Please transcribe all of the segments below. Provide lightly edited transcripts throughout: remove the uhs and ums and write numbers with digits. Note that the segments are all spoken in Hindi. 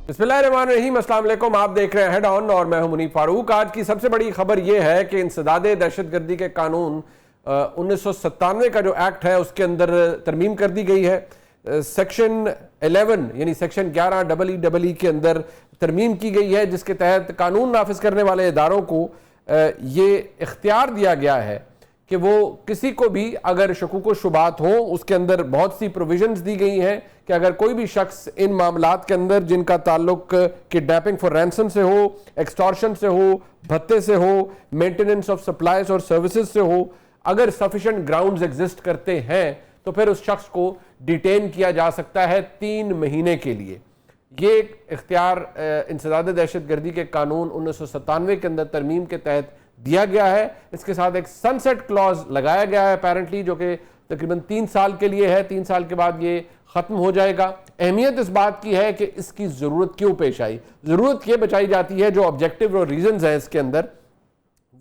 बिस्मिल्लाहिर्रहमानिर्रहीम, अस्सलाम वालेकुम। आप देख रहे हैं हेड ऑन और मैं हूं मुनीफ फारूक। आज की सबसे बड़ी खबर यह है कि इंसदादे दहशतगर्दी के कानून 1997 का जो एक्ट है उसके अंदर तरमीम कर दी गई है। सेक्शन 11 यानी सेक्शन 11 के अंदर तरमीम की गई है, जिसके तहत कानून नाफिज करने वाले इदारों को ये इख्तियार दिया गया है कि वो किसी को भी अगर शकूक शुबात हो, उसके अंदर बहुत सी प्रोविजंस दी गई हैं कि अगर कोई भी शख्स इन मामलात के अंदर जिनका ताल्लुक किडनैपिंग फॉर रैंसम से हो, एक्सटॉर्शन से हो, भत्ते से हो, मेंटेनेंस ऑफ सप्लाईज और सर्विसेज से हो, अगर सफिशिएंट ग्राउंड्स एग्जिस्ट करते हैं तो फिर उस शख्स को डिटेन किया जा सकता है 3 महीने के लिए। ये इख्तियार इंसदादे दहशतगर्दी के कानून 1997 के अंदर तरमीम के तहत दिया गया है। इसके साथ एक सनसेट क्लॉज लगाया गया है अपेरेंटली, जो कि तकरीबन 3 साल के लिए है। 3 साल के बाद ये खत्म हो जाएगा। अहमियत इस बात की है कि इसकी जरूरत क्यों पेश आई। जरूरत ये बचाई जाती है, जो ऑब्जेक्टिव और रीजंस हैं इसके अंदर,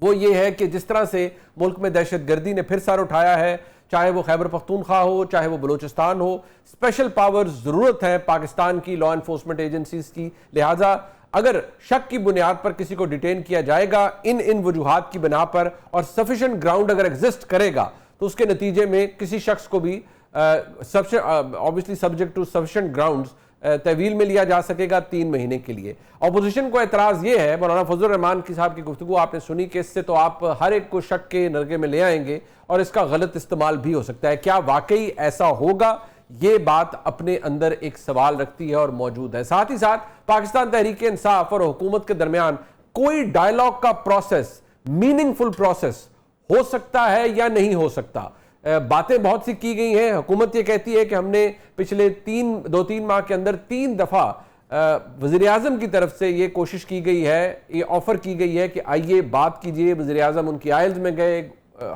वो ये है कि जिस तरह से मुल्क में दहशतगर्दी ने फिर सर उठाया है, चाहे वो खैबर पख्तूनख्वा हो, चाहे वो बलूचिस्तान हो, स्पेशल पावर्स जरूरत है पाकिस्तान की लॉ एनफोर्समेंट एजेंसीज की। लिहाजा अगर शक की बुनियाद पर किसी को डिटेन किया जाएगा इन वजूहात की बिना पर और सफिशिएंट ग्राउंड अगर एग्जिस्ट करेगा, तो उसके नतीजे में किसी शख्स को भी obviously subject to sufficient grounds तहवील में लिया जा सकेगा 3 महीने के लिए। अपोजिशन को एतराज़ ये है, मौलाना फजल रहमान की साहब की गुफ्तगू आपने सुनी कि इससे तो आप हर एक को शक के नरगे में ले आएंगे और इसका गलत इस्तेमाल भी हो सकता है। क्या वाकई ऐसा होगा? ये बात अपने अंदर एक सवाल रखती है और मौजूद है। साथ ही साथ पाकिस्तान तहरीक इंसाफ और हुकूमत के दरमियान कोई डायलॉग का प्रोसेस, मीनिंगफुल प्रोसेस हो सकता है या नहीं हो सकता। बातें बहुत सी की गई हैं। हुकूमत ये कहती है कि हमने पिछले 2-3 माह के अंदर 3 दफा वज़ीर आज़म की तरफ से ये कोशिश की गई है, ये ऑफर की गई है कि आइए बात कीजिए। वज़ीर आज़म उनकी आइल्स में गए,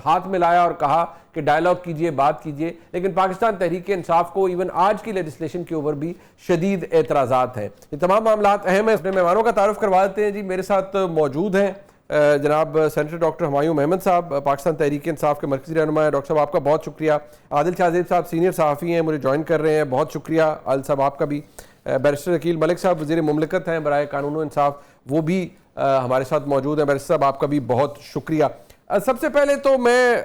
हाथ मिलाया और कहा कि डायलॉग कीजिए, बात कीजिए। लेकिन पाकिस्तान तहरीक इंसाफ को इवन आज की लेजिस्लेशन के ऊपर भी शदीद एतराज़ात हैं। ये तमाम मामलात अहम है। अपने मेहमानों का तारुफ करवा देते हैं जी। मेरे साथ मौजूद हैं जनाब सेनेटर डॉक्टर हुमायूं अहमद साहब, पाकिस्तान तहरीक इंसाफ के मरकज़ी रहनुमा हैं। डॉक्टर साहब आपका बहुत शुक्रिया। आदिल शाहजेब साहब सीनियर सहाफ़ी हैं, मुझे ज्वाइन कर रहे हैं, बहुत शुक्रिया। आदिल साहब आपका भी। बैरिस्टर अकील मलिक साहब वज़ीर मुमलिकत हैं बराए कानून इंसाफ, वो भी हमारे साथ मौजूद हैं। बैरिस्टर साहब आपका भी बहुत शुक्रिया। सबसे पहले तो मैं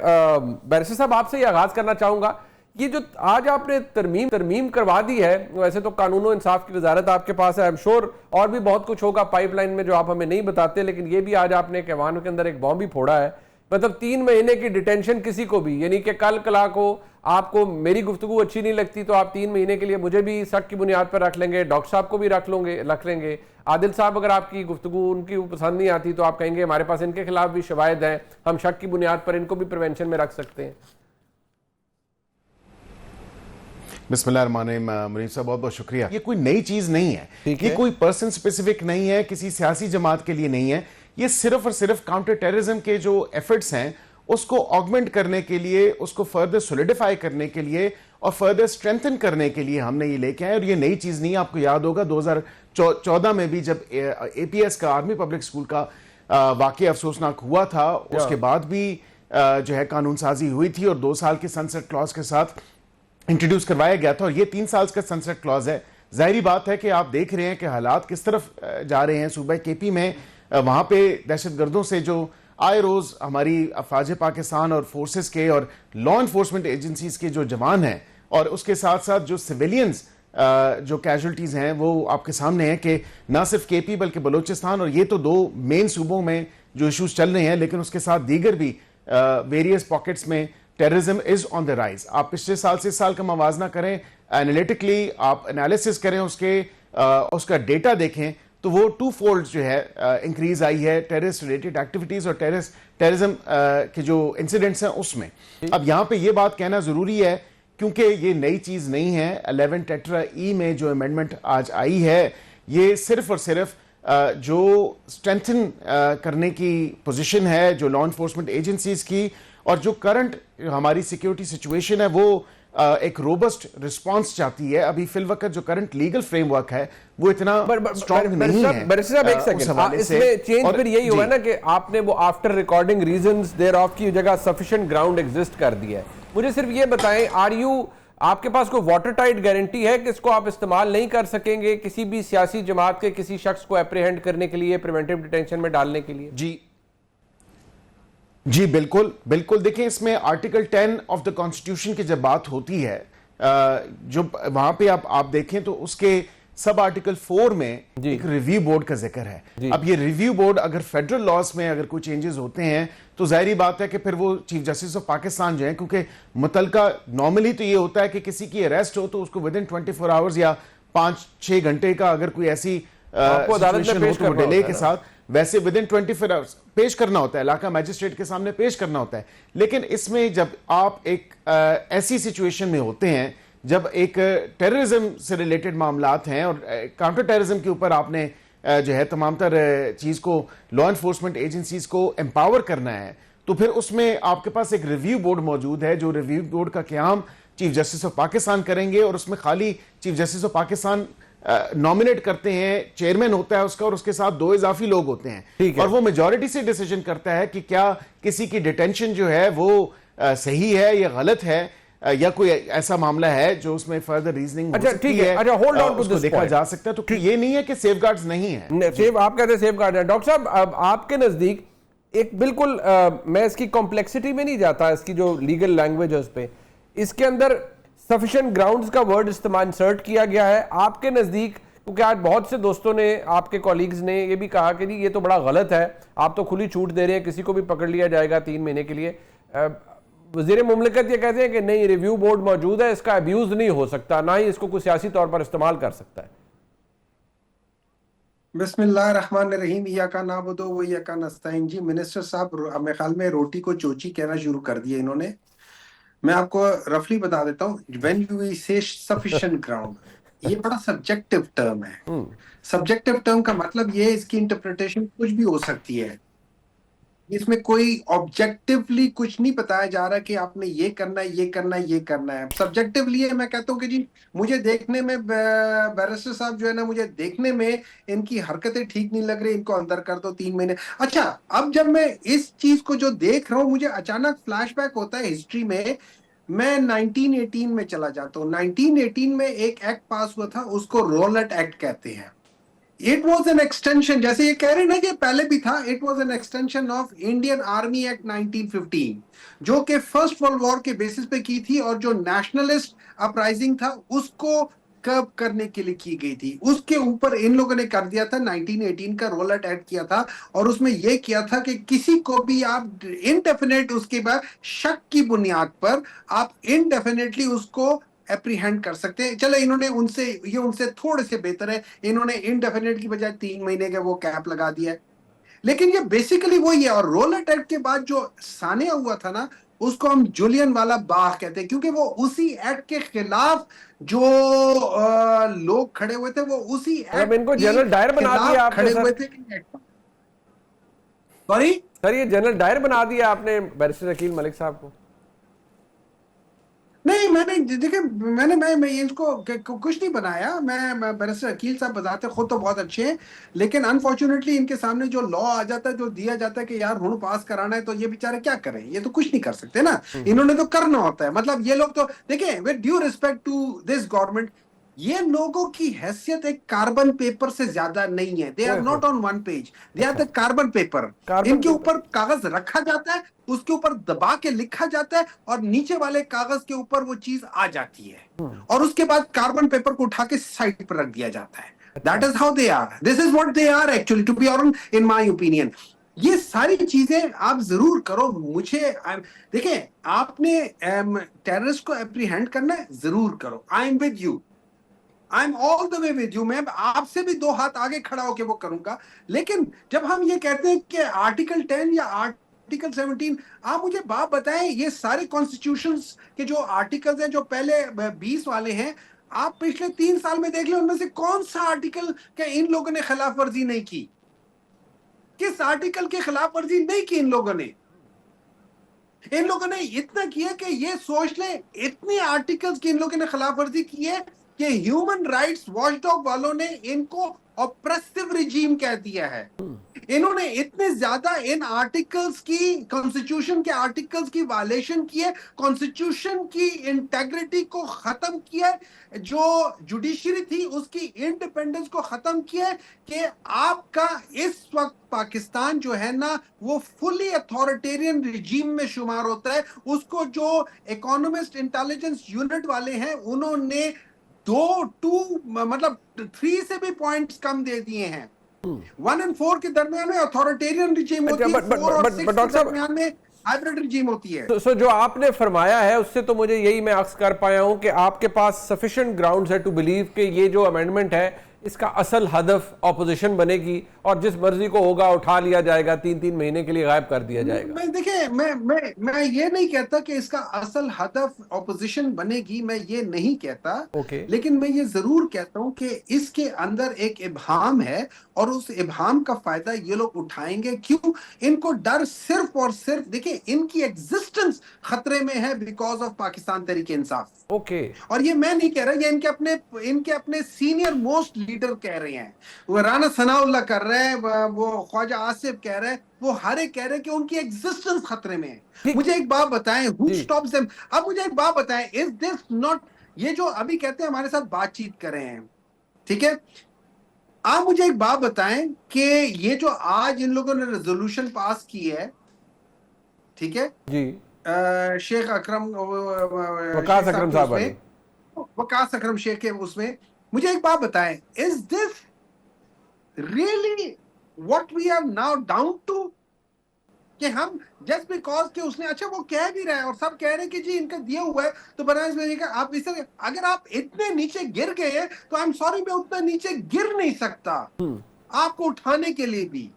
बैरिस्टर साहब आपसे ये आगाज़ करना चाहूँगा, ये जो आज आपने तरमीम करवा दी है, वैसे तो कानून इंसाफ की वजारत आपके पास है, आई एम श्योर और भी बहुत कुछ होगा पाइपलाइन में जो आप हमें नहीं बताते, लेकिन ये भी आज आपने एक ऐवान के अंदर एक बॉम्ब भी फोड़ा है। मतलब 3 महीने की डिटेंशन किसी को भी, यानी कि कल कला को आपको मेरी गुफ्तगू अच्छी नहीं लगती तो आप 3 महीने के लिए मुझे भी शक की बुनियाद पर रख लेंगे, डॉक्टर साहब को भी रख लेंगे। आदिल साहब अगर आपकी गुफ्तगू उनकी पसंद नहीं आती तो आप कहेंगे हमारे पास इनके खिलाफ भी शवाहिद हैं, हम शक की बुनियाद पर इनको भी प्रिवेंशन में रख सकते हैं। बिस्मिल्लाहिर्रहमानिर्रहीम। मुनीफ साहब बहुत बहुत शुक्रिया। ये कोई नई चीज नहीं है, ये कोई पर्सन स्पेसिफिक नहीं है, किसी सियासी जमात के लिए नहीं है। ये सिर्फ और सिर्फ काउंटर टेररिज्म के जो एफर्ट्स हैं उसको ऑगमेंट करने के लिए, उसको फर्दर सोलिडिफाई करने के लिए और फर्दर स्ट्रेंथन करने के लिए हमने ये लेके आए। और ये नई चीज नहीं है। आपको याद होगा 2014 में भी जब APS का, आर्मी पब्लिक स्कूल का वाकया अफसोसनाक हुआ था, उसके बाद भी जो है कानून साजी हुई थी और 2 साल के सनसेट क्लॉज के साथ इंट्रोड्यूस करवाया गया था। और ये 3 साल का सनसेट क्लॉज है। जाहिर बात है कि आप देख रहे हैं कि हालात किस तरफ जा रहे हैं। सूबा KP में वहां पे दहशतगर्दों से जो आए रोज हमारी अफवाज पाकिस्तान और फोर्सेस के और लॉ एनफोर्समेंट एजेंसीज के जो जवान हैं और उसके साथ साथ जो सिविलियंस जो कैजुअल्टीज हैं वो आपके सामने है कि ना सिर्फ KP बल्कि बलूचिस्तान, और ये तो 2 मेन सूबों में जो इश्यूज चल रहे हैं, लेकिन उसके साथ दीगर भी वेरियस पॉकेट्स में terrorism is on the rise. आप पिछले साल से इस साल का मवाजना करें, एनालिटिकली आप एनालिसिस करें, उसका डेटा देखें तो वो 2-fold जो है इंक्रीज आई है टेररिस्ट रिलेटेड एक्टिविटीज और टेररिज्म के जो इंसिडेंट्स हैं उसमें। अब यहाँ पे ये बात कहना जरूरी है क्योंकि ये नई चीज नहीं है। 11 टेट्रा E में जो अमेंडमेंट आज आई है, ये सिर्फ और सिर्फ जो स्ट्रेंथन करने की पोजीशन है जो लॉ एनफोर्समेंट एजेंसीज की, और जो करंट हमारी सिक्योरिटी सिचुएशन है वो एक रोबस्ट रिस्पांस चाहती है। अभी फिल वक्त जो करंट लीगल फ्रेमवर्क है वो इतना स्ट्रांग नहीं है। एक सेकंड, इसमें चेंज फिर यही हुआ ना कि आपने वो after recording reasons thereof की जगह सफिशिएंट ग्राउंड एग्जिस्ट कर दिया है। मुझे सिर्फ ये बताएं, आर यू आपके पास कोई वाटर टाइट गारंटी है कि इसको आप इस्तेमाल नहीं कर सकेंगे किसी भी सियासी जमात के किसी शख्स को एप्रीहेंड करने के लिए, प्रिवेंटिव डिटेंशन में डालने के लिए? जी बिल्कुल बिल्कुल। देखिए, इसमें आर्टिकल 10 ऑफ द कॉन्स्टिट्यूशन की जब बात होती है, जो वहां पे आप देखें तो उसके सब आर्टिकल 4 में एक रिव्यू बोर्ड का जिक्र है। अब ये रिव्यू बोर्ड अगर फेडरल लॉज में अगर कोई चेंजेस होते हैं तो जाहिर बात है कि फिर वो चीफ जस्टिस ऑफ पाकिस्तान जो है, क्योंकि मुतलका नॉर्मली तो ये होता है कि किसी की अरेस्ट हो तो उसको विद इन 24 आवर्स या 5-6 घंटे का अगर कोई ऐसी सिचुएशन हो तो डिले के साथ वैसे विद इन 24 आवर्स पेश करना होता है, इलाका मैजिस्ट्रेट के सामने पेश करना होता है। लेकिन इसमें जब आप एक ऐसी सिचुएशन में होते हैं जब एक टेररिज्म से रिलेटेड मामलात हैं और काउंटर टेररिज्म के ऊपर आपने जो है तमाम तर चीज को लॉ एनफोर्समेंट एजेंसीज को एम्पावर करना है, तो फिर उसमें आपके पास एक रिव्यू बोर्ड मौजूद है जो रिव्यू बोर्ड का क़याम चीफ जस्टिस ऑफ पाकिस्तान करेंगे और उसमें खाली chief justice of Pakistan nominate करते हैं, चेयरमैन होता है उसका और उसके साथ 2 इजाफी लोग होते हैं और वो मेजॉरिटी से डिसीजन करता है कि क्या किसी की डिटेंशन जो है वो सही है या गलत है या कोई ऐसा मामला है जो उसमें फर्दर रीजनिंग हो सकती है। अच्छा, होल्ड ऑन टू दिस देखा जा सकता है। तो ये नहीं है कि सेफगार्ड्स नहीं है। सेफ आप कहते हैं सेफगार्ड है। डॉक्टर साहब, अब आपके नजदीक एक बिल्कुल मैं इसकी कॉम्प्लेक्सिटी में नहीं जाता, इसकी जो लीगल लैंग्वेज है उस पर, इसके अंदर सफिशिएंट ग्राउंड्स का वर्ड इस्तेमाल इंसर्ट किया गया है। आपके नजदीक, क्योंकि आज बहुत से दोस्तों ने, आपके कॉलीग्स ने ये भी कहा कि ये तो बड़ा गलत है, आप तो खुली छूट दे रहे हैं, किसी को भी पकड़ लिया जाएगा 3 महीने के लिए। वज़ीर मुमलिकत ये कहते हैं कि नहीं, रिव्यू बोर्ड मौजूद है, इसका अब्यूज नहीं हो सकता, ना ही इसको कोई सियासी तौर पर इस्तेमाल कर सकता है। बिस्मिल्लाहिर्रहमानिर्रहीम, इय्याका नअबुदु व इय्याका नस्तईन। जी मिनिस्टर साहब, मेरे ख्याल में रोटी को चोची कहना शुरू कर दिया इन्होंने। मैं आपको रफली बता देता हूँ, व्हेन यू से सफिशिएंट ग्राउंड, ये बड़ा सब्जेक्टिव टर्म है। सब्जेक्टिव टर्म का मतलब ये, इसकी इंटरप्रिटेशन कुछ भी हो सकती है। इसमें कोई ऑब्जेक्टिवली कुछ नहीं बताया जा रहा कि आपने ये करना है, ये करना है, ये करना है। सब्जेक्टिवली मैं कहता हूँ कि जी मुझे देखने में बैरिस्टर साहब जो है ना, मुझे देखने में इनकी हरकतें ठीक नहीं लग रही, इनको अंदर कर दो 3 महीने। अच्छा, अब जब मैं इस चीज को जो देख रहा हूँ, मुझे अचानक फ्लैशबैक होता है हिस्ट्री में। मैं 1918 में चला जाता हूँ। 1918 में एक एक्ट पास हुआ था, उसको रोलेट एक्ट कहते हैं। इट वॉज एन एक्सटेंशन, जैसे ये कह रहे ना कि पहले भी था, it was an extension of Indian army act 1915, जो कि फर्स्ट वर्ल्ड वॉर के बेसिस पे की थी और जो नेशनलिस्ट अपराइजिंग था उसको कर्ब करने के लिए की गई थी। उसके ऊपर इन लोगों ने कर दिया था, 1918 का रोलेट एक्ट किया था और उसमें यह किया था कि किसी को भी आप इनडेफिनेट, उसके बाद शक की बुनियाद पर आप इनडेफिनेटली उसको एप्रीहेंड कर सकते हैं। चलो, इन्होंने उनसे थोड़े से बेहतर है, इन्होंने इनडेफिनेट की बजाय 3 महीने का वो कैप लगा दिया है। लेकिन ये बेसिकली वही है। और रोलेट एक्ट के बाद जो सानिया हुआ था ना, उसको हम जूलियन वाला बाग कहते हैं, क्योंकि वो उसी एक्ट के खिलाफ जो लोग खड़े हुए थे, वो उसी एक्ट इनको जनरल डायर बना दिया आपने, खड़े हुए थे। सॉरी सर, ये जनरल डायर बना दिया आपने बैरिस्टर अकील मलिक साहब को? नहीं, मैंने देखिए, मैं इनको कुछ नहीं बनाया। मैं बैरिस्टर अकील साहब बताते खुद तो बहुत अच्छे हैं, लेकिन अनफॉर्चुनेटली इनके सामने जो लॉ आ जाता है, जो दिया जाता है कि यार हुण पास कराना है, तो ये बेचारे क्या करें, ये तो कुछ नहीं कर सकते ना। इन्होंने तो करना होता है। मतलब ये लोग तो देखिए, with due respect to this government, ये लोगों की हैसियत एक कार्बन पेपर से ज्यादा नहीं है। दे आर नॉट ऑन 1 पेज, they are the carbon paper. इनके ऊपर कागज रखा जाता है, उसके ऊपर दबा के लिखा जाता है और नीचे वाले कागज के ऊपर वो चीज आ जाती है और उसके बाद कार्बन पेपर को उठा के साइड पर रख दिया जाता है। That is how they are, this is what they are actually, to be honest, in my opinion. ये सारी चीजें आप जरूर करो। मुझे देखिए, आपने टेररिस्ट को एप्रीहेंड करना है, जरूर करो। I am with you, I am all the way with you. मैं आपसे भी 2 हाथ आगे खड़ा होकर वो करूंगा। लेकिन जब हम ये कहते हैं कि आर्टिकल 10 या आर्टिकल 17, आप मुझे बात बताएं, ये सारे कॉन्स्टिट्यूशंस के जो आर्टिकल्स हैं, जो पहले 20 वाले हैं, आप पिछले 3 साल में देख लें, उनमें से कौन सा आर्टिकल के इन लोगों ने खिलाफ वर्जी नहीं की? किस आर्टिकल के खिलाफ वर्जी नहीं की इन लोगों ने? इन लोगों ने इतना किया कि ये सोच ले, इतने आर्टिकल्स की इन लोगों ने खिलाफ वर्जी की है कि ह्यूमन राइट्स वॉचडॉग वालों ने इनको ऑप्रेसिव रिजीम कह दिया है। इन्होंने इतने ज्यादा इन आर्टिकल्स की, कॉन्स्टिट्यूशन के आर्टिकल्स की वायलेशन की है, कॉन्स्टिट्यूशन की इंटेग्रिटी को खत्म किया है, जो जुडिशरी थी उसकी इंडिपेंडेंस को खत्म किया है, कि आपका इस वक्त पाकिस्तान जो है ना वो फुली अथॉरिटेरियन रिजीम में शुमार होता है। उसको जो इकोनॉमिस्ट इंटेलिजेंस यूनिट वाले हैं उन्होंने 3 से भी पॉइंट्स कम दे दिए हैं। 1 और 4 के दरमियान में अथॉरिटेरियन रिजीम होती है, 4 और 6 के दरमियान में हाइब्रिड रिजीम होती है। तो जो आपने फरमाया है उससे तो मुझे यही मैं अक्स कर पाया हूं कि आपके पास सफिशिएंट ग्राउंड्स है टू बिलीव कि ये जो अमेंडमेंट है इसका असल हदफ ऑपोजिशन बनेगी और जिस मर्जी को होगा उठा लिया जाएगा, 3-3 महीने के लिए गायब कर दिया जाएगा। मैं देखिए, मैं ये नहीं कहता कि इसका असल हदफ ऑपोजिशन बनेगी, मैं ये नहीं कहता। लेकिन मैं ये जरूर कहता हूं कि इसके अंदर एक इब्हाम है और उस इब्हाम का फायदा ये लोग उठाएंगे। क्यों? इनको डर सिर्फ और सिर्फ, देखिए इनकी एग्जिस्टेंस खतरे में है बिकॉज ऑफ पाकिस्तान तहरीक इंसाफ। और ये मैं नहीं कह रहा, ये इनके अपने सीनियर मोस्ट लीडर कह रहे हैं। वो राना सनाउल्लाह कर रहे हैं, वो ख्वाजा आसिफ कह रहे हैं, वो हर एक कह रहे हैं कि उनकी एग्जिस्टेंस खतरे में है। मुझे एक बात बताएं, हु स्टॉप्स देम? अब मुझे एक बात बताएं, इज दिस नॉट, ये जो अभी कहते हैं हमारे साथ बातचीत कर रहे हैं, ठीक है, आप मुझे एक बात बताएं कि ये जो आज इन लोगों ने रेजोल्यूशन पास की है, ठीक है जी, शेख अकरम, वकास अकरम साहब, वकास अकरम शेख के उसमें, मुझे एक बात बताएं, is this really what we are now down to? कि हम जस्ट बिकॉज कि उसने, अच्छा वो कह भी रहा है और सब कह रहे हैं कि जी इनका दिया हुआ है तो बनारस में का आप इस तरह, अगर आप इतने नीचे गिर गए हैं तो आई एम सॉरी, मैं उतना नीचे गिर नहीं सकता आपको उठाने के लिए भी।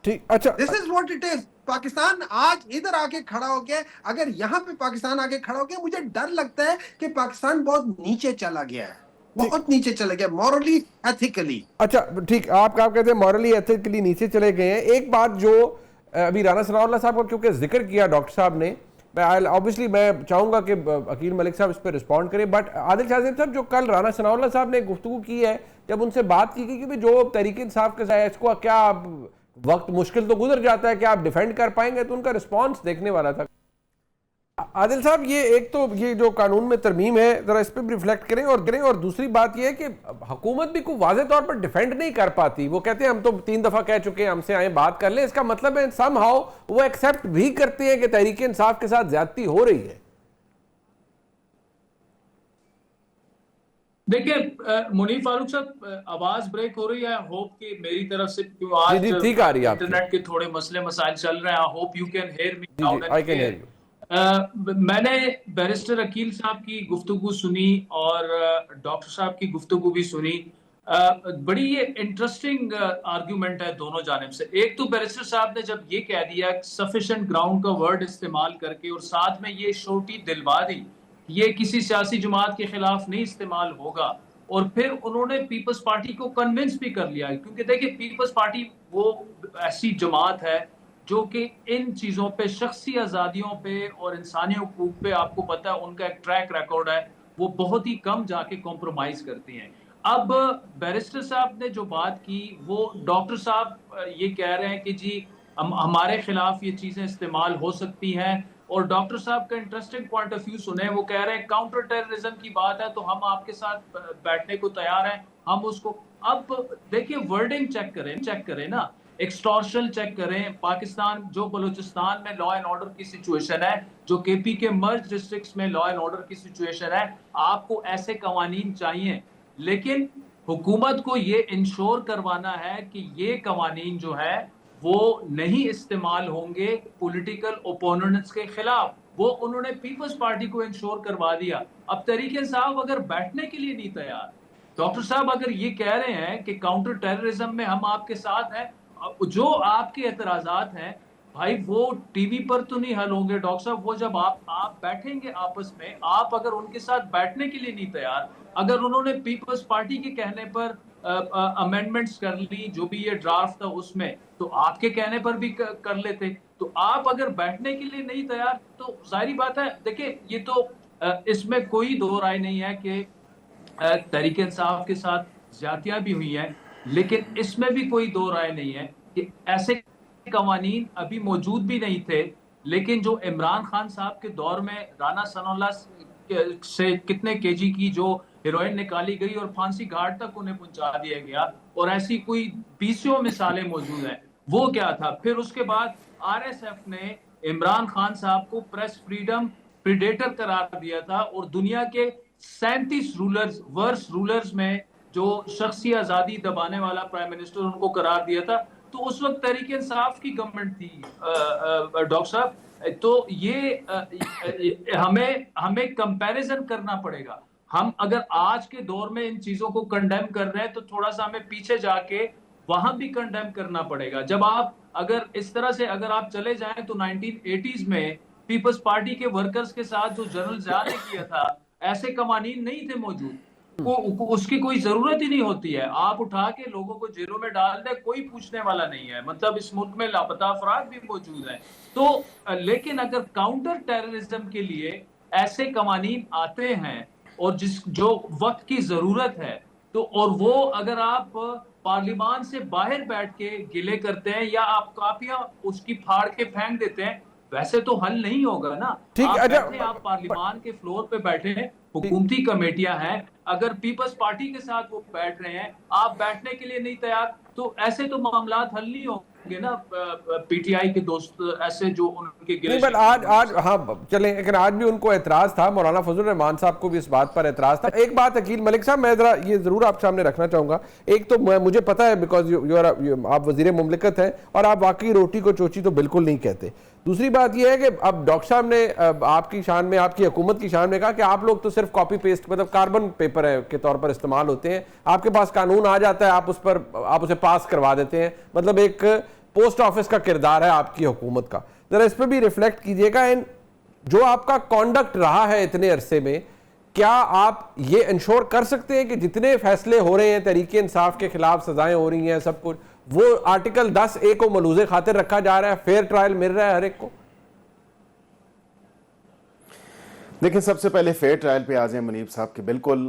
ठीक, अच्छा, this is what it is. Pakistan आज इधर आके खड़ा हो गया, अगर यहाँ पे पाकिस्तान आके खड़ा हो गया, मुझे डर लगता है कि पाकिस्तान बहुत नीचे चला गया है, बहुत नीचे चले गया मॉरली एथिकली। अच्छा ठीक, आप कहते हैं मॉरली एथिकली नीचे चले गए हैं। एक बात जो अभी राना सनाउल्लाह साहब का क्योंकि जिक्र किया डॉक्टर साहब ने, ऑब्वियसली मैं चाहूंगा कि अकील मलिक साहब इस पर रिस्पॉन्ड करें, बट आदिल शाहज़ेब साहब, जो कल राना सनाउल्लाह साहब ने गुफ्तगू की है, जब उनसे बात की कि जो तहरीक इंसाफ के साथ इसको क्या वक्त मुश्किल तो गुजर जाता है, क्या आप डिफेंड कर पाएंगे, तो उनका रिस्पॉन्स देखने वाला था। आदिल साहब, ये एक तो ये जो कानून में तरमीम है, जरा इस पर भी रिफ्लेक्ट करें, और दूसरी बात ये है कि हुकूमत भी कोई वाज़ेह तौर पर डिफेंड नहीं कर पाती। वो कहते हैं हम तो 3 दफा कह चुके हैं, हमसे आए बात कर लें। इसका मतलब है समहाउ वो एक्सेप्ट भी करते हैं कि तहरीक इंसाफ के साथ ज्यादती हो रही है। देखिए मुनीर फारूक साहब, आवाज ब्रेक हो रही है, होप कि मेरी तरफ से, क्यों आज ठीक आ रही है, इंटरनेट के थोड़े मसले मसाइल चल रहे हैं। I hope you can hear me. I can hear you. मैंने बैरिस्टर अकील साहब की गुफ्तगू सुनी और डॉक्टर साहब की गुफ्तगू भी सुनी। बड़ी ये इंटरेस्टिंग आर्ग्यूमेंट है दोनों जानिब से। एक तो बैरिस्टर साहब ने जब ये कह दिया सफिशिएंट ग्राउंड का वर्ड इस्तेमाल करके, और साथ में ये छोटी दिलवा दी ये किसी सियासी जमात के खिलाफ नहीं इस्तेमाल होगा, और फिर उन्होंने पीपल्स पार्टी को कन्विंस भी कर लिया, क्योंकि देखिए पीपल्स पार्टी वो ऐसी जमात है जो कि इन चीज़ों पे, शख्सी आज़ादियों पे और इंसानी हुकूक पे, आपको पता है उनका एक ट्रैक रिकॉर्ड है, वो बहुत ही कम जाके कॉम्प्रोमाइज करती हैं। अब बैरिस्टर साहब ने जो बात की, वो डॉक्टर साहब ये कह रहे हैं कि जी हमारे खिलाफ ये चीज़ें इस्तेमाल हो सकती हैं, और डॉक्टर साहब का इंटरेस्टिंग पॉइंट ऑफ व्यू सुने। वो कह रहे हैं काउंटर टेररिज्म की बात है तो हम आपके साथ बैठने को तैयार हैं, हम उसको। अब देखिए वर्डिंग चेक करें ना, एक्सटॉर्शन चेक करें। पाकिस्तान जो बलूचिस्तान में लॉ एंड ऑर्डर की सिचुएशन है, जो केपी के मर्ज डिस्ट्रिक्ट्स में लॉ एंड ऑर्डर की सिचुएशन है, आपको ऐसे कवानीन चाहिए, लेकिन हुकूमत को ये इंश्योर करवाना है कि ये कवानीन जो है वो नहीं इस्तेमाल होंगे पॉलिटिकल ओपोनेंट्स के खिलाफ। वो उन्होंने पीपल्स पार्टी को इंश्योर करवा दिया। अब तहरीक इंसाफ अगर बैठने के लिए नहीं तैयार, डॉक्टर साहब अगर ये कह रहे हैं कि काउंटर टेररिज्म में हम आपके साथ हैं, जो आपके एतराजात हैं भाई वो टीवी पर तो नहीं हल होंगे डॉक्टर साहब। वो जब आप बैठेंगे आपस में, आप अगर उनके साथ बैठने के लिए नहीं तैयार, अगर उन्होंने पीपल्स पार्टी के कहने पर अमेंडमेंट्स कर ली, जो भी ये ड्राफ्ट था उसमें, तो आपके कहने पर भी कर लेते। तो आप अगर बैठने के लिए नहीं तैयार तो जाहिर बात है, देखिए ये तो इसमें कोई दो राय नहीं है कि तहरीक इंसाफ के साथ ज्यादतियां भी हुई हैं, लेकिन इसमें भी कोई दो राय नहीं है कि ऐसे कवानीन अभी मौजूद भी नहीं थे, लेकिन जो इमरान खान साहब के दौर में राना सनाउल्लाह से कितने केजी की जो हेरोइन निकाली गई और फांसी घाट तक उन्हें पहुंचा दिया गया, और ऐसी कोई बीसियों मिसालें मौजूद हैं। वो क्या था? फिर उसके बाद आरएसएफ ने इमरान खान साहब को प्रेस फ्रीडम प्रीडेटर करार दिया था, और दुनिया के 37 रूलर्स, वर्स्ट रूलर्स में जो शख्सी आजादी दबाने वाला प्राइम मिनिस्टर उनको करार दिया था। तो उस वक्त तहरीक इंसाफ की गवर्नमेंट थी डॉक्टर साहब। तो ये हमें कंपैरिजन करना पड़ेगा। हम अगर आज के दौर में इन चीजों को कंडेम कर रहे हैं तो थोड़ा सा हमें पीछे जाके वहां भी कंडेम करना पड़ेगा। जब आप अगर इस तरह से अगर आप चले जाएं तो 1980s में पीपल्स पार्टी के वर्कर्स के साथ जो जनरल ज़िया ने किया था, ऐसे कवानीन नहीं थे मौजूद। उसकी कोई जरूरत ही नहीं होती है। आप उठा के लोगों को जेलों में डाल दे, कोई पूछने वाला नहीं है। मतलब इस मुल्क में लापता अफराद भी मौजूद हैं। तो लेकिन अगर काउंटर टेररिज्म के लिए ऐसे कवानीन आते हैं और जो वक्त की जरूरत है, तो और वो अगर आप पार्लियामान से बाहर बैठ के गिले करते हैं या आप कापियां उसकी फाड़ के फेंक देते हैं, वैसे तो हल नहीं होगा ना। ठीक, आप पार्लियामान के फ्लोर पे बैठे हैं, हुकूमती कमेटियां हैं, अगर पीपल्स पार्टी के साथ वो बैठ रहे हैं, आप बैठने के लिए नहीं तैयार, तो ऐसे तो मामलात हल नहीं होंगे ना। पीटीआई के दोस्त ऐसे जो उनके गिले, बट आज हाँ चले, लेकिन आज भी उनको एतराज था, मौलाना फजल रहमान साहब को भी इस बात पर एतराज था। एक बात अकील मलिक साहब मैं जरा ये जरूर आप सामने रखना चाहूंगा। एक तो मुझे पता है बिकॉज आप वजीर मुमलिकत हैं और आप वाकई रोटी को चोची तो बिल्कुल नहीं कहते। दूसरी बात यह है कि अब डॉक्टर साहब ने आपकी शान में, आपकी हुकूमत की शान में कहा कि आप लोग तो सिर्फ कॉपी पेस्ट, मतलब कार्बन पेपर है के तौर पर इस्तेमाल होते हैं। आपके पास कानून आ जाता है, आप उसे पास करवा देते हैं। मतलब एक पोस्ट ऑफिस का किरदार है आपकी हुकूमत का। जरा इस पर भी रिफ्लेक्ट कीजिएगा। इन जो आपका कॉन्डक्ट रहा है इतने अरसे में, क्या आप ये इंश्योर कर सकते हैं कि जितने फैसले हो रहे हैं, तहरीक इंसाफ के खिलाफ सजाएं हो रही हैं, सब कुछ वो आर्टिकल 10A को मलूज़े खातिर रखा जा रहा है, फेयर ट्रायल मिल रहा है हर एक को? देखिए, सबसे पहले फेयर ट्रायल पे आ जाए मुनीब साहब के, बिल्कुल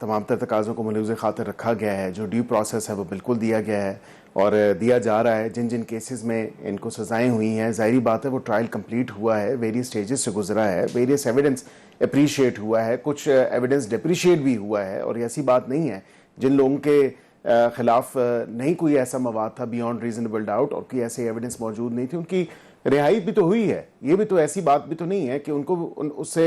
तमाम तर तकाज़ों को मलूज़े खातिर रखा गया है। जो ड्यू प्रोसेस है वो बिल्कुल दिया गया है और दिया जा रहा है। जिन जिन केसेस में इनको सजाएं हुई हैं, ज़ाहिरी बात है वो ट्रायल कंप्लीट हुआ है, वेरियस स्टेजेस से गुजरा है, वेरियस एविडेंस अप्रीशिएट हुआ है, कुछ एविडेंस डिप्रिशिएट भी हुआ है। और ऐसी बात नहीं है जिन लोगों के खिलाफ नहीं कोई ऐसा मवाद था बियॉन्ड रीजनेबल डाउट और कोई ऐसे एविडेंस मौजूद नहीं थी, उनकी रिहाई भी तो हुई है। ये भी तो ऐसी बात भी तो नहीं है कि उनको उससे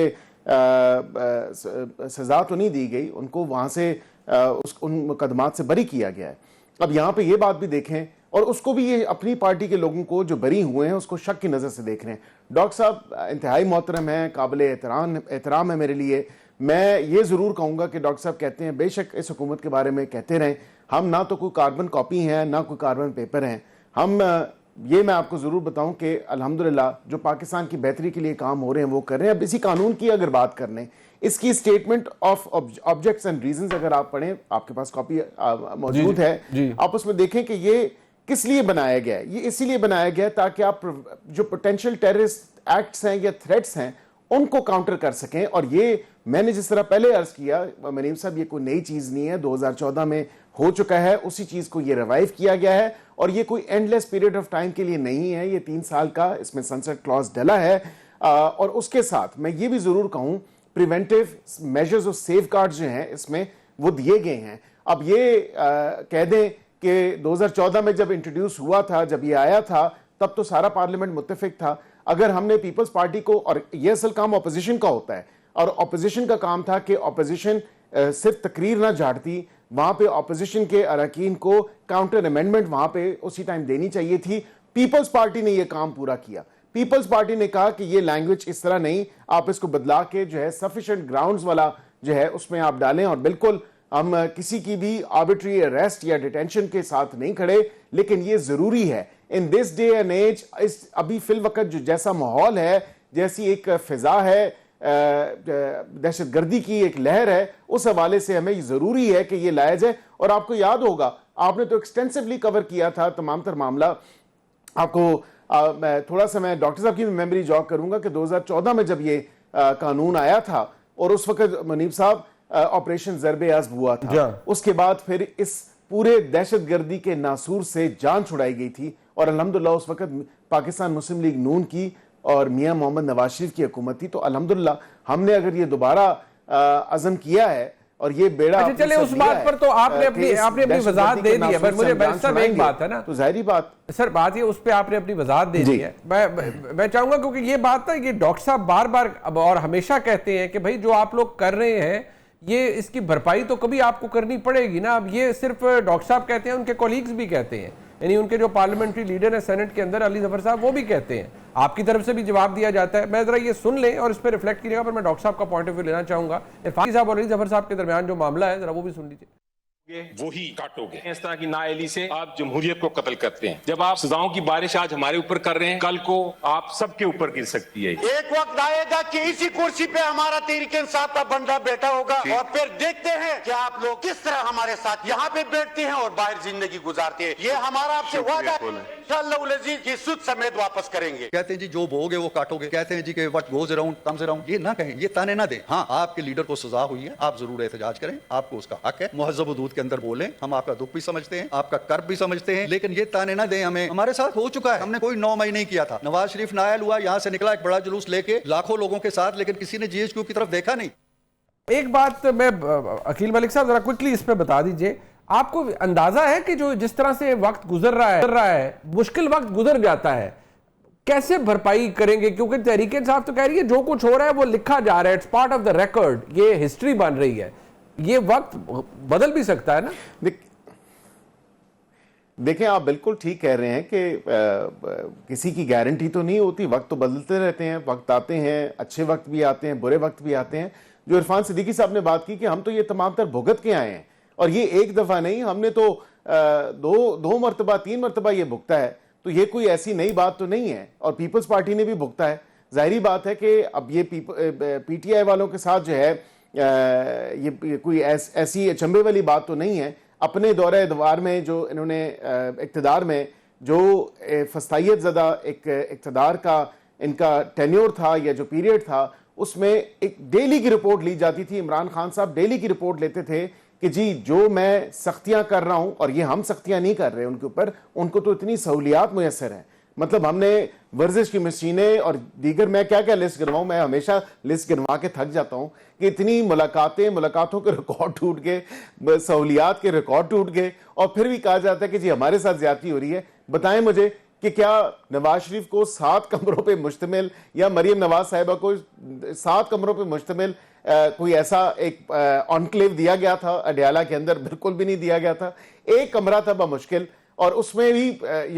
सजा तो नहीं दी गई, उनको वहाँ से उन मुकदमात से बरी किया गया है। अब यहाँ पे ये बात भी देखें, और उसको भी ये अपनी पार्टी के लोगों को जो बरी हुए हैं उसको शक की नज़र से देख रहे हैं। डॉक्टर साहब इंतहाई मोहतरम है, काबिल एहतराम है मेरे लिए। मैं ये ज़रूर कहूँगा कि डॉक्टर साहब कहते हैं, बेशक इस हुकूमत के बारे में कहते रहें, हम ना तो कोई कार्बन कॉपी हैं ना कोई कार्बन पेपर हैं। हम ये मैं आपको ज़रूर बताऊं कि अल्हम्दुलिल्लाह जो पाकिस्तान की बेहतरी के लिए काम हो रहे हैं वो कर रहे हैं। अब इसी कानून की अगर बात कर लें, इसकी statement of objects and reasons अगर आप पढ़ें, आपके पास कॉपी मौजूद है, आप उसमें देखें कि ये किस लिए बनाया गया है। ये इसीलिए बनाया गया है ताकि आप जो पोटेंशियल टेररिस्ट एक्ट्स हैं या थ्रेट्स हैं उनको काउंटर कर सकें। और ये मैंने जिस तरह पहले अर्ज किया मनीम साहब, ये कोई नई चीज़ नहीं है, 2014 में हो चुका है, उसी चीज़ को ये रिवाइव किया गया है। और ये कोई एंडलेस पीरियड ऑफ टाइम के लिए नहीं है, ये 3 साल का इसमें सनसेट क्लॉज डला है। और उसके साथ मैं ये भी ज़रूर कहूँ, प्रिवेंटिव मेजर्स और सेफ गार्ड जो हैं इसमें वो दिए गए हैं। अब ये कह दें कि 2014 में जब इंट्रोड्यूस हुआ था, जब ये आया था, तब तो सारा पार्लियामेंट मुत्तफिक था। अगर हमने पीपल्स पार्टी को, और ये असल काम ऑपोजिशन का होता है, और ऑपोजिशन का काम था कि ऑपोजिशन सिर्फ तकरीर ना झाड़ती, वहां पे ऑपोजिशन के अरकान को काउंटर अमेंडमेंट वहां पे उसी टाइम देनी चाहिए थी। पीपल्स पार्टी ने यह काम पूरा किया। पीपल्स पार्टी ने कहा कि ये लैंग्वेज इस तरह नहीं, आप इसको बदला के जो है सफिशिएंट ग्राउंड्स वाला जो है उसमें आप डालें। और बिल्कुल हम किसी की भी आर्बिट्री अरेस्ट या डिटेंशन के साथ नहीं खड़े, लेकिन ये जरूरी है in this day and age. इस अभी फिल वक्त जो जैसा माहौल है, जैसी एक फिजा है, दहशतगर्दी की एक लहर है, उस हवाले से हमें जरूरी है कि ये लाया जाए। और आपको याद होगा, आपने तो एक्सटेंसिवली कवर किया था तमाम तर मामला। आपको मैं थोड़ा सा मैं डॉक्टर साहब की मेमोरी जॉग करूंगा कि 2014 में जब ये कानून आया था और उस वक्त मुनीब साहब ऑपरेशन ज़रबे अज़्ब हुआ था, उसके बाद फिर इस पूरे दहशतगर्दी के नासूर से जान छुड़ाई गई थी। और अल्हम्दुलिल्लाह उस वक्त पाकिस्तान मुस्लिम लीग नून की और मियां मोहम्मद नवाज शरीफ की हुकूमत थी। तो अल्हम्दुलिल्लाह हमने अगर ये दोबारा अज़म किया है और ये बेड़ा, अच्छा चले उस बात पर तो आपने अपनी वजाहत दे दी है, पर मुझे साहब एक बात है ना, तो जाहिर बात सर बात ये उस पे आपने अपनी वजाहत दे दी है। मैं चाहूंगा, क्योंकि ये बात ना, ये डॉक्टर साहब बार बार और हमेशा कहते हैं कि भाई जो आप लोग कर रहे हैं ये इसकी भरपाई तो कभी आपको करनी पड़ेगी ना। अब ये सिर्फ डॉक्टर साहब कहते हैं, उनके कॉलीग्स भी कहते हैं, यानी उनके जो पार्लियामेंट्री लीडर है सेनेट के अंदर अली जफर साहब, वो भी कहते हैं, आपकी तरफ से भी जवाब दिया जाता है। मैं जरा ये सुन लें और इस पर रिफ्लेक्ट कीजिएगा, पर मैं डॉक्टर साहब का पॉइंट ऑफ व्यू लेना चाहूंगा। इरफान साहब और अली जफर साहब के दरमियान जो मामला है, जरा वो भी सुन लीजिए। वो ही काटोगे। इस तरह की नाअहली से आप जमहूरियत को कत्ल करते हैं। जब आप सजाओं की बारिश आज हमारे ऊपर कर रहे हैं, कल को आप सबके ऊपर गिर सकती है। एक वक्त आएगा कि इसी कुर्सी पे हमारा तहरीके इंसाफ का बंदा बैठा होगा और फिर देखते हैं कि आप लोग किस तरह हमारे साथ यहाँ पे बैठते हैं और बाहर जिंदगी गुजारते हैं। ये हमारा आपसे वादा है, इंशाअल्लाह अज़ीज की सुध समेत वापस करेंगे। कहते हैं जी जो बोगे वो काटोगे, कहते हैं जी कि what goes around comes around. ये ना कहें, ये ताने ना दें। हाँ, आपके लीडर को सजा हुई है, आप जरूर एहतजाज करें, आपको उसका हक है। मुहज़्ज़ब हुदूद के अंदर बोलें, हम आपका दुख भी समझते हैं, आपका कर्ब भी समझते हैं, लेकिन ये ताने ना दें हमें। हमारे साथ हो चुका है, हमने कोई 9 मई नहीं किया था। नवाज शरीफ नायल हुआ, यहां से निकला एक बड़ा जुलूस लेके लाखों लोगों के साथ, लेकिन किसी ने जीएचक्यू की तरफ देखा नहीं। एक बात मैं अकील मलिक साहब जरा क्विकली इस पे बता दीजिए, आपको अंदाजा है कि जो जिस तरह से वक्त गुजर रहा है, मुश्किल वक्त गुजर जाता है, कैसे भरपाई करेंगे? क्योंकि तहरीक इंसाफ तो कह रही है जो कुछ हो रहा है वो लिखा जा रहा है, it's part of the record, ये हिस्ट्री बन रही है, ये वक्त बदल भी सकता है ना। देखें, आप बिल्कुल ठीक कह रहे हैं कि किसी की गारंटी तो नहीं होती, वक्त तो बदलते रहते हैं, वक्त आते हैं, अच्छे वक्त भी आते हैं, बुरे वक्त भी आते हैं। जो इरफान सिद्दीकी साहब ने बात की कि हम तो ये तमाम तर भुगत के आए हैं, और ये एक दफा नहीं, हमने तो दो मरतबा 3 मरतबा ये भुगता है, तो ये कोई ऐसी नई बात तो नहीं है। और पीपल्स पार्टी ने भी भुगता है। जाहिर बात है कि अब ये पीटीआई वालों के साथ जो है ये कोई ऐसी अचंभे वाली बात तो नहीं है। अपने दौरे दवार में जो इन्होंने इक़्तिदार में जो फस्तायत ज़दा एक इक़्तिदार का इनका टेन्योर था या जो पीरियड था, उसमें एक डेली की रिपोर्ट ली जाती थी। इमरान खान साहब डेली की रिपोर्ट लेते थे कि जी जो मैं सख्तियां कर रहा हूं, और ये हम सख्तियां नहीं कर रहे उनके ऊपर, उनको तो इतनी सहूलियात मुयसर हैं। मतलब हमने वर्जिश की मशीनें और दीगर, मैं क्या क्या लिस्ट गिनवाऊं, मैं हमेशा लिस्ट गिनवा के थक जाता हूं कि इतनी मुलाकातों के रिकॉर्ड टूट गए, सहूलियात के रिकॉर्ड टूट गए, और फिर भी कहा जाता है कि जी हमारे साथ ज्यादती हो रही है। बताएं मुझे कि क्या नवाज शरीफ को 7 कमरों पे मुश्तमिल या मरियम नवाज साहिबा को 7 कमरों पे मुश्तमिल कोई ऐसा एक ऑनक्लेव दिया गया था अडयाला के अंदर? बिल्कुल भी नहीं दिया गया था। एक कमरा था बमुश्किल, और उसमें भी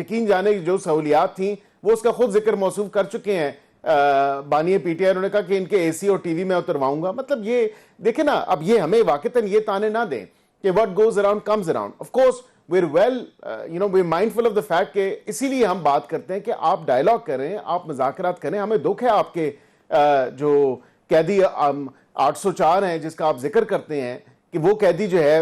यकीन जाने की जो सहूलियात थी वो उसका खुद जिक्र मौसूफ कर चुके हैं बानिए पीटीआई। उन्होंने कहा कि इनके एसी और टीवी में उतरवाऊंगा। मतलब ये देखे ना, अब ये हमें वाकईतन ये ताने ना दें कि what goes around comes around. Of course we're well we're mindful of the fact कि इसीलिए हम बात करते हैं कि आप डायलॉग करें, आप मुज़ाकरात करें। हमें दुख है आपके जो कैदी 804 हैं जिसका आप जिक्र करते हैं कि वो कैदी जो है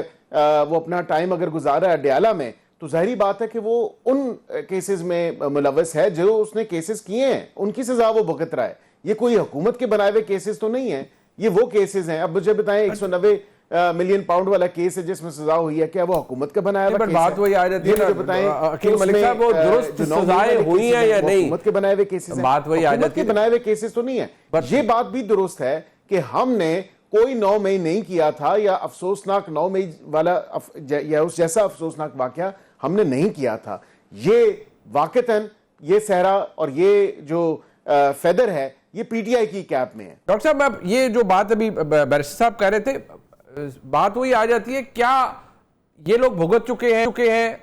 वो अपना टाइम अगर गुजारा है अडयाला में, तो जाहिर बात है कि वो उन केसेस में मुलव्वस है जो उसने केसेस किए हैं, उनकी सजा वो भुगत रहा है। ये कोई हुकूमत के बनाए हुए केसेस तो नहीं है, ये वो केसेस हैं। अब मुझे बताएं 190 मिलियन पाउंड वाला केस है जिसमें सजा हुई है, क्या वो हुकूमत का बनाया हुआ केस है? बात वही आ जाती है ना, बताएं अकील मलिक साहब, वो दुरुस्त सजाएं हुई हैं या नहीं? हुकूमत के बनाए हुए केसेस हैं, बात वही आ जाती है, बनाए हुए केसेस तो नहीं है। पर ये बात भी दुरुस्त है कि हमने कोई 9 मई नहीं किया था, या अफसोसनाक 9 मई वाला या उस जैसा अफसोसनाक वाकया हमने नहीं किया था। ये वाकईतन ये सहरा और ये जो फेदर है ये पीटीआई की कैप में है। डॉक्टर साहब, ये जो बात अभी बैरिस्टर साहब कह रहे थे, बात वही आ जाती है, क्या ये लोग भुगत चुके हैं,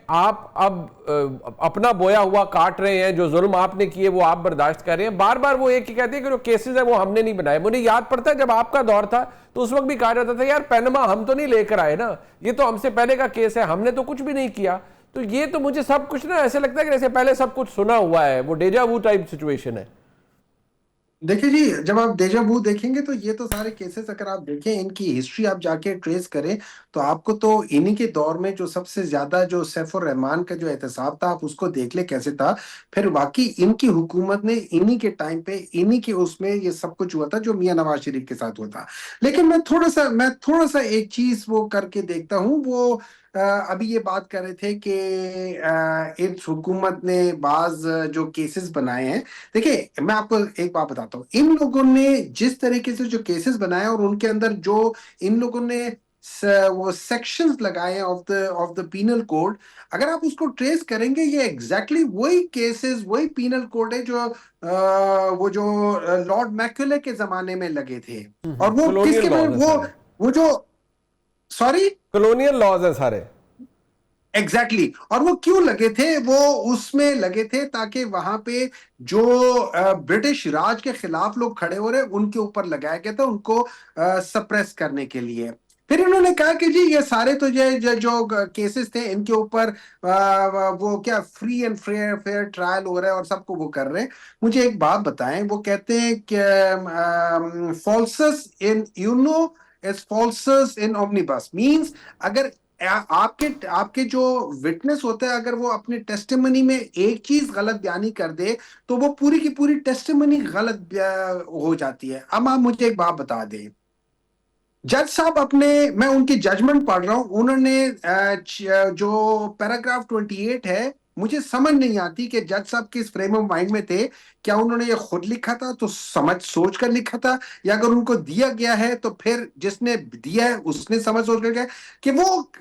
आप अब अपना बोया हुआ काट रहे हैं, जो जुल्म आपने किए वो आप बर्दाश्त कर रहे हैं। बार बार वो एक ही कहते हैं कि जो केसेस है वो हमने नहीं बनाए। मुझे याद पड़ता है जब आपका दौर था तो उस वक्त भी कहा जाता था यार पैनमा हम तो नहीं लेकर आए ना, ये तो हमसे पहले का केस है, हमने तो कुछ भी नहीं किया। तो ये तो मुझे सब कुछ ना ऐसे लगता है कि जैसे पहले सब कुछ सुना हुआ है, वो डेजा वू टाइप सिचुएशन है। देखिए जी, जब आप डेजा वू देखेंगे तो ये तो सारे केसेस अगर आप देखें, इनकी हिस्ट्री आप जाके ट्रेस करें तो आपको तो इन्हीं के दौर में जो सबसे ज्यादा जो सैफ उर रहमान का जो एहतसाब था, आप उसको देख ले कैसे था। फिर बाकी इनकी हुकूमत ने इन्हीं के टाइम पे इन्हीं के उसमें ये सब कुछ हुआ था जो मियां नवाज शरीफ के साथ हुआ था। लेकिन मैं थोड़ा सा एक चीज वो करके देखता हूँ, वो अभी ये बात कर रहे थे कि इस हुकूमत ने बाज जो केसेस बनाए हैं। देखिए मैं आपको एक बात बताता हूँ, इन लोगों ने जिस तरीके से जो केसेस बनाए और उनके अंदर जो इन लोगों ने वो सेक्शंस लगाए हैं ऑफ द पीनल कोड, अगर आप उसको ट्रेस करेंगे ये एग्जैक्टली वही केसेस वही पीनल कोड है जो वो जो लॉर्ड मैक्यूले के जमाने में लगे थे। और वो किसके में वो जो सॉरी कॉलोनियल लॉज है सारे। एग्जैक्टली और वो क्यों लगे थे? वो उसमें लगे थे ताकि वहां पे जो ब्रिटिश राज के खिलाफ लोग खड़े हो रहे उनके ऊपर लगाया गया था, उनको सप्रेस करने के लिए। फिर इन्होंने कहा कि जी ये सारे तो जो केसेस थे इनके ऊपर वो क्या फ्री एंड फेयर ट्रायल हो रहा है और सबको वो कर रहे हैं। मुझे एक बात बताएं, वो कहते हैं कि फॉल्सस इन Uno is फॉल्सस in omnibus, means अगर आपके जो विटनेस होता है अगर वो अपने टेस्टिमनी में एक चीज गलत बयानी कर दे तो वो पूरी की पूरी टेस्टिमनी गलत हो जाती है। अब आप मुझे एक बात बता दें, जज साहब मैं उनकी जजमेंट पढ़ रहा हूं, उन्होंने जो पैराग्राफ 28 है, मुझे समझ नहीं आती कि जज साहब किस फ्रेम ऑफ माइंड में थे। क्या उन्होंने ये खुद लिखा था तो समझ सोच कर लिखा था, या अगर उनको दिया गया है तो फिर जिसने दिया है उसने समझ सोच कर गया कि वो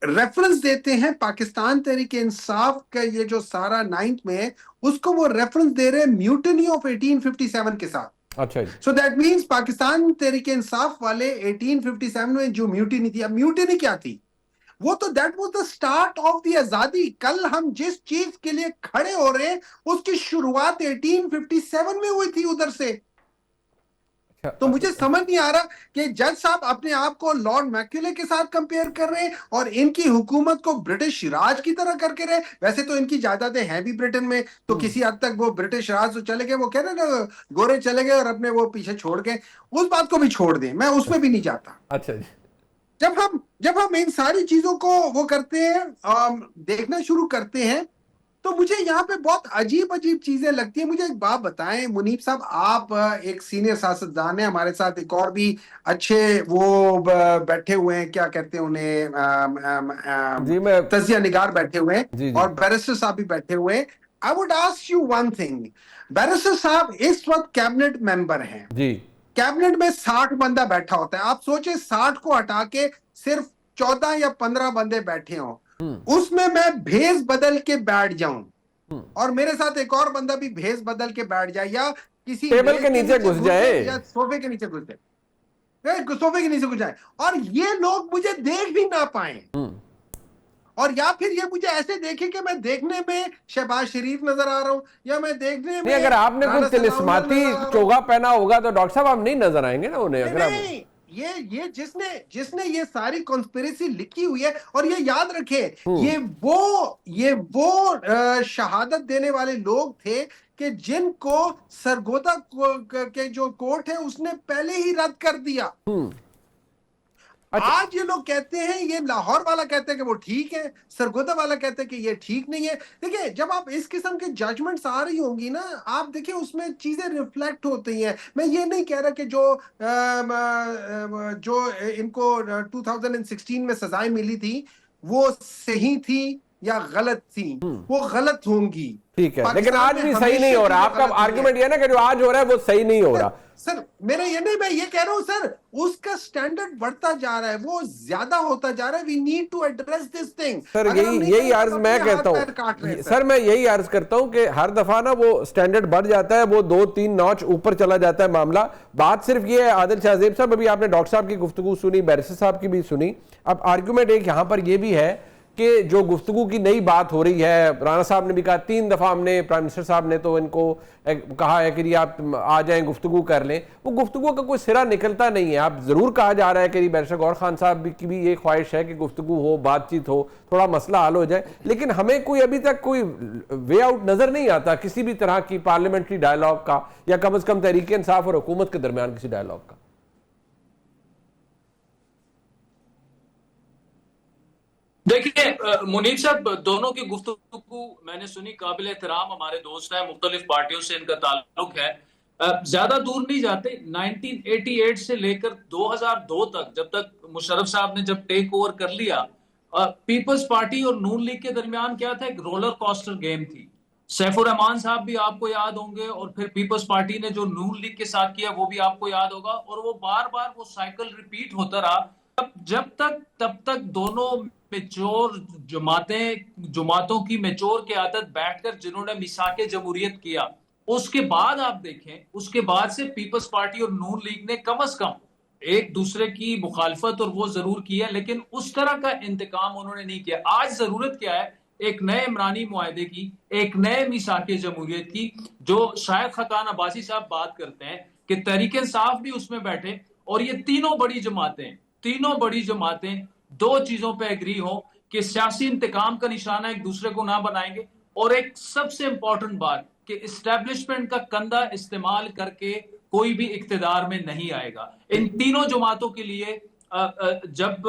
रेफरेंस देते हैं पाकिस्तान तहरीक इंसाफ का ये जो सारा 9th में है उसको वो रेफरेंस दे रहे हैं म्यूटिनी ऑफ 1857 के साथ। अच्छा, so that means Pakistan Tehreek Insaf वाले 1857 में जो म्यूटिनी थी, अब म्यूटिनी क्या थी? वो तो that was the start of the आजादी। कल हम जिस चीज के लिए खड़े हो रहे हैं उसकी शुरुआत 1857 में हुई थी उधर से। तो मुझे समझ नहीं आ रहा कि जज साहब अपने आप को लॉर्ड मैक्यूले के साथ कंपेयर कर रहे हैं और इनकी हुकूमत को ब्रिटिश राज की तरह करके रहे। वैसे तो इनकी जायदादें हैं भी ब्रिटेन में, तो किसी हद तक वो ब्रिटिश राज तो चले गए, वो कह रहे ना गोरे चले गए और अपने वो पीछे छोड़ गए, उस बात को भी छोड़ दें, मैं उसमें भी नहीं जाता। अच्छा जी। जब हम इन सारी चीजों को वो करते हैं, देखना शुरू करते हैं, तो मुझे यहाँ पे बहुत अजीब अजीब चीजें लगती है। मुझे एक बात बताएं मुनीब साहब, आप एक सीनियर सियासतदान हैं, हमारे साथ एक और भी अच्छे वो बैठे हुए हैं, क्या कहते हैं उन्हें, जी मैं तजिया निगार बैठे हुए हैं, जी। और बैरिस्टर साहब भी बैठे हुए हैं। I would ask you one thing, barrister साहब इस वक्त कैबिनेट मेंबर हैं जी, कैबिनेट में 60 बंदा बैठा होता है, आप सोचे 60 को हटा के सिर्फ 14 या 15 बंदे बैठे हों, उसमें मैं भेस बदल के बैठ जाऊं और मेरे साथ एक और बंदा भी भेस बदल के बैठ जाए या किसी टेबल के नीचे घुस जाए या सोफे के नीचे घुस जाए, सोफे के नीचे घुस जाए और ये लोग मुझे देख भी ना पाए, और या फिर ये मुझे ऐसे देखे कि मैं देखने में शहबाज शरीफ नजर आ रहा हूं या मैं देखने में, अगर आपने कुछ तिलिस्माती चोगा पहना होगा तो डॉक्टर साहब आप नहीं नजर आएंगे ना उन्हें। अगर नहीं, ये जिसने ये सारी कॉन्स्पिरेसी लिखी हुई है, और ये याद रखे ये वो शहादत देने वाले लोग थे कि जिनको सरगोदा के जो कोर्ट है उसने पहले ही रद्द कर दिया। आज ये लोग कहते हैं, ये लाहौर वाला कहते हैं कि वो ठीक है, सरगोदा वाला कहते हैं कि ये ठीक नहीं है। देखिए जब आप इस किस्म के जजमेंट्स आ रही होंगी ना, आप देखिए उसमें चीजें रिफ्लेक्ट होती हैं। मैं ये नहीं कह रहा कि जो इनको 2016 में सजाएं मिली थी वो सही थी या गलत थी, वो गलत होंगी, ठीक है, लेकिन आज भी सही नहीं हो रहा। आपका आर्गुमेंट ये ना कि जो आज हो रहा है वो सही नहीं हो रहा। सर मेरा ये नहीं, मैं ये कह रहा हूं सर उसका स्टैंडर्ड बढ़ता जा रहा है, वो ज्यादा होता जा रहा है। We need to address this thing. Sir यही अर्ज मैं कहता हूं सर, मैं यही अर्ज करता हूं कि हर दफा ना वो स्टैंडर्ड बढ़ जाता है, वो 2-3 नॉच ऊपर चला जाता है मामला। बात सिर्फ ये है, आदिल शाहजेब साहब अभी आपने डॉक्टर साहब की गुफ्तगू सुनी, बैरिस्टर साहब की भी सुनी, अब आर्गुमेंट एक यहां पर ये भी है कि जो गुफ्तगू की नई बात हो रही है, राणा साहब ने भी कहा, 3 दफा हमने, प्राइम मिनिस्टर साहब ने तो इनको कहा है कि आप आ जाएं गुफ्तगू कर लें, वो गुफ्तगू का कोई सिरा निकलता नहीं है। आप जरूर कहा जा रहा है कि बैरिस्टर गौहर खान साहब की भी ये ख्वाहिश है कि गुफ्तगू हो, बातचीत हो, थोड़ा मसला हल हो जाए, लेकिन हमें कोई अभी तक कोई वे आउट नजर नहीं आता किसी भी तरह की पार्लियामेंट्री डायलॉग का, या कम से कम तहरीक इंसाफ और हुकूमत के दरमियान किसी डायलॉग का। देखिए मुनीर साहब, दोनों की गुफ्तगू मैंने सुनी, काबिल एहतराम, हमारे दोस्त हैं, मुख्तलिफ पार्टियों से इनका ताल्लुक है, ज्यादा दूर नहीं जाते। 1988 से लेकर 2002 तक, जब तक मुशर्रफ साहब ने जब टेक ओवर कर लिया, पीपल्स पार्टी और नून लीग के दरमियान क्या था, एक रोलर कॉस्टर गेम थी। सैफुर रहमान साहब भी आपको याद होंगे, और फिर पीपल्स पार्टी ने जो नून लीग के साथ किया वो भी आपको याद होगा, और वो बार बार वो साइकिल रिपीट होता रहा। जब तक तब तक दोनों मेच्योर जमातों की मेच्योर की आदत बैठकर जिन्होंने मिसाके जमहूरियत किया, उसके बाद आप देखें, उसके बाद से पीपल्स पार्टी और नून लीग ने कम से कम एक दूसरे की मुखालफत और वो जरूर की है, लेकिन उस तरह का इंतकाम उन्होंने नहीं किया। आज जरूरत क्या है, एक नए इमरानी मुआहदे की, एक नए मिसाके जमहूरियत की, जो शायद खकान अब्बासी साहब बात करते हैं कि तहरीक इंसाफ भी उसमें बैठे, और ये तीनों बड़ी जमातें दो चीजों पे एग्री हो कि सियासी इंतकाम का निशाना एक दूसरे को ना बनाएंगे, और एक सबसे इंपॉर्टेंट बात कि इस्टेब्लिशमेंट का कंधा इस्तेमाल करके कोई भी इक्तिदार में नहीं आएगा। इन तीनों जमातों के लिए जब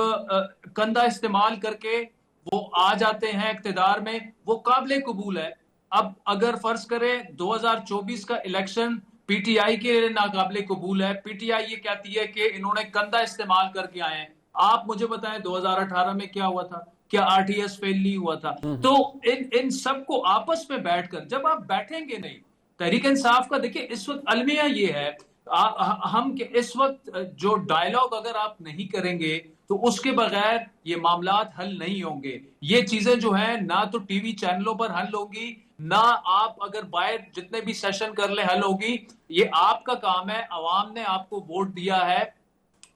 कंधा इस्तेमाल करके वो आ जाते हैं इक्तिदार में, वो काबिल कबूल है। अब अगर फर्ज करें 2024 का इलेक्शन पीटीआई के लिए नाकाबिल कबूल है, पीटीआई ये कहती है कि इन्होंने कंधा इस्तेमाल करके आए हैं। आप मुझे बताएं 2018 में क्या हुआ था, क्या आरटीएस फेल नहीं हुआ था? तो इन सबको आपस में बैठकर, जब आप बैठेंगे नहीं, तहरीक इंसाफ का देखिए इस वक्त अलमिया ये है, हम इस वक्त जो डायलॉग अगर आप नहीं करेंगे तो उसके बगैर ये मामलात हल नहीं होंगे। ये चीजें जो है ना तो टीवी चैनलों पर हल होगी, ना आप अगर बाहर जितने भी सेशन कर ले हल होगी। ये आपका काम है, अवाम ने आपको वोट दिया है,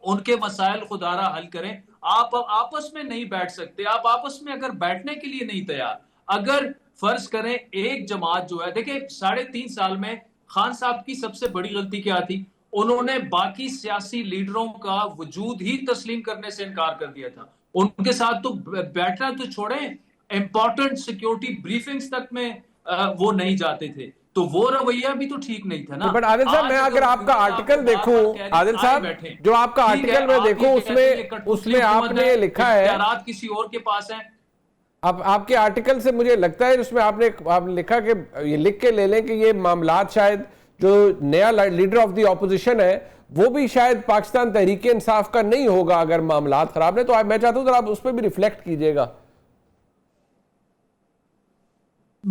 उनके मसाइल खुदारा हल करें। आप आपस में नहीं बैठ सकते, आप आपस में अगर बैठने के लिए नहीं तैयार, अगर फर्ज करें एक जमात जो है, देखिए 3.5 साल में खान साहब की सबसे बड़ी गलती क्या थी, उन्होंने बाकी सियासी लीडरों का वजूद ही तस्लीम करने से इनकार कर दिया था। उनके साथ तो बैठना तो छोड़ें, इंपॉर्टेंट सिक्योरिटी ब्रीफिंग्स तक में वो नहीं जाते थे, तो वो रवैया भी तो ठीक नहीं था ना। बट आदिल साहब, मैं अगर आपका आर्टिकल देखूं, आदिल साहब जो आपका आर्टिकल मैं देखूं, उसमें आपने लिखा है, किसी और के पास है। अब आपके आर्टिकल से मुझे लगता है उसमें आपने लिखा कि ये लिख के ले लें कि ये मामलात शायद जो नया लीडर ऑफ द ऑपोजिशन है वो भी शायद पाकिस्तान तहरीक इंसाफ का नहीं होगा अगर मामलात खराब है। तो मैं चाहता हूं आप उस पर भी रिफ्लेक्ट कीजिएगा।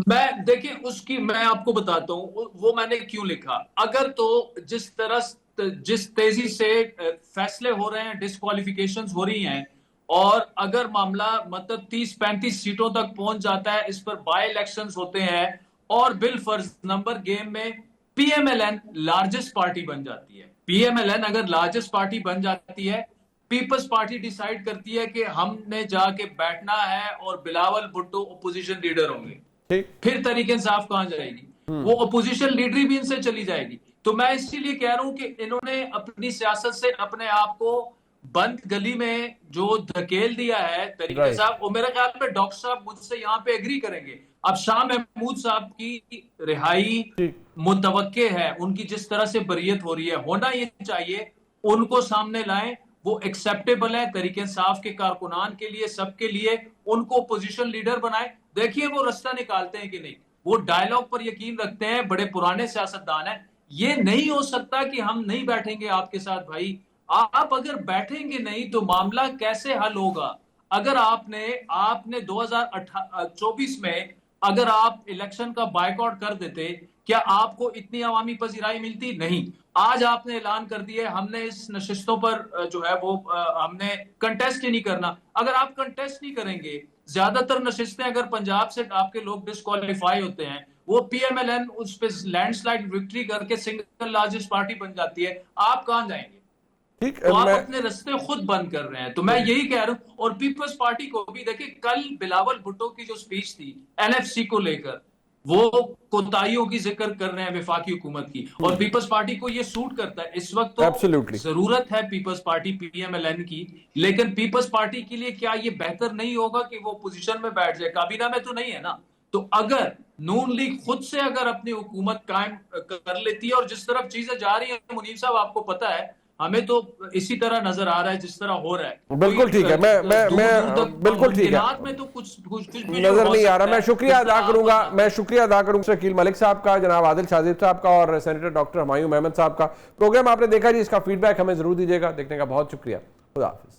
मैं देखिए उसकी मैं आपको बताता हूं वो मैंने क्यों लिखा। अगर तो जिस तेजी से फैसले हो रहे हैं, डिस्क्वालिफिकेशंस हो रही हैं, और अगर मामला मतलब 30-35 सीटों तक पहुंच जाता है, इस पर बाय इलेक्शंस होते हैं, और बिल फर्ज नंबर गेम में पीएमएलएन लार्जेस्ट पार्टी बन जाती है, पीएमएलएन अगर लार्जेस्ट पार्टी बन जाती है, पीपल्स पार्टी डिसाइड करती है कि हमने जाके बैठना है और बिलावल भुट्टो ओपोजिशन लीडर होंगे, फिर तहरीक इंसाफ कहां जाएगी? वो ओपोजिशन लीडरी भी इनसे चली जाएगी। तो मैं इसीलिए कह रहा हूं कि इन्होंने अपनी सियासत से अपने आप को बंद गली में जो धकेल दिया है तहरीक इंसाफ, वो मेरे ख्याल में डॉक्टर साहब मुझसे यहाँ पे एग्री करेंगे। अब शाह महमूद साहब की रिहाई मुतवक्के है, उनकी जिस तरह से बरियत हो रही है, होना ये चाहिए, उनको सामने लाएं, वो एक्सेप्टेबल है तहरीक इंसाफ के कारकुनान के लिए, सबके लिए, उनको पोजीशन लीडर बनाए। देखिए वो रास्ता निकालते हैं कि नहीं, वो डायलॉग पर यकीन रखते हैं, बड़े पुराने सियासतदान हैं। ये नहीं हो सकता कि हम नहीं बैठेंगे आपके साथ भाई। आप अगर बैठेंगे नहीं तो मामला कैसे हल होगा? अगर आपने 2024 में अगर आप इलेक्शन का बायकॉट कर देते, क्या आपको इतनी अवामी पजीराई मिलती? नहीं। आज आपने ऐलान कर दिया हमने इस नशिस्तों पर जो है वो हमने कंटेस्ट ही नहीं करना। अगर आप कंटेस्ट नहीं करेंगे, ज्यादातर नशिस्तें अगर पंजाब से आपके लोग डिस्क्वालीफाई होते हैं, वो पीएमएलएन उस पे लैंडस्लाइड विक्ट्री करके सिंगल लार्जेस्ट पार्टी बन जाती है, आप कहां जाएंगे? तो आप अपने रास्ते खुद बंद कर रहे हैं। तो मैं यही कह रहा हूं, और पीपल्स पार्टी को भी देखिए, कल बिलावल भुट्टो की जो स्पीच थी एनएफसी को लेकर, वो कोताहियों की जिक्र कर रहे हैं वफाकी हुकूमत की, और पीपल्स पार्टी को ये सूट करता है। इस वक्त तो जरूरत है पीपल्स पार्टी पीएमएलएन की, लेकिन पीपल्स पार्टी के लिए क्या ये बेहतर नहीं होगा कि वो पोजीशन में बैठ जाए? काबीना में तो नहीं है ना। तो अगर नून लीग खुद से अगर अपनी हुकूमत कायम कर लेती है, और जिस तरफ चीजें जा रही है मुनीर साहब आपको पता है, हमें तो इसी तरह नजर आ रहा है जिस तरह हो रहा है। बिल्कुल ठीक है, मैं बिल्कुल ठीक है, में तो कुछ नजर नहीं आ रहा। मैं शुक्रिया अदा करूंगा शकील मलिक साहब का, जनाब आदिल शाजिब साहब का, और सेनेटर डॉक्टर हुमायूं अहमद साहब का। प्रोग्राम आपने देखा जी, इसका फीडबैक हमें जरूर दीजिएगा। देखने का बहुत शुक्रिया। खुदा हाफिज।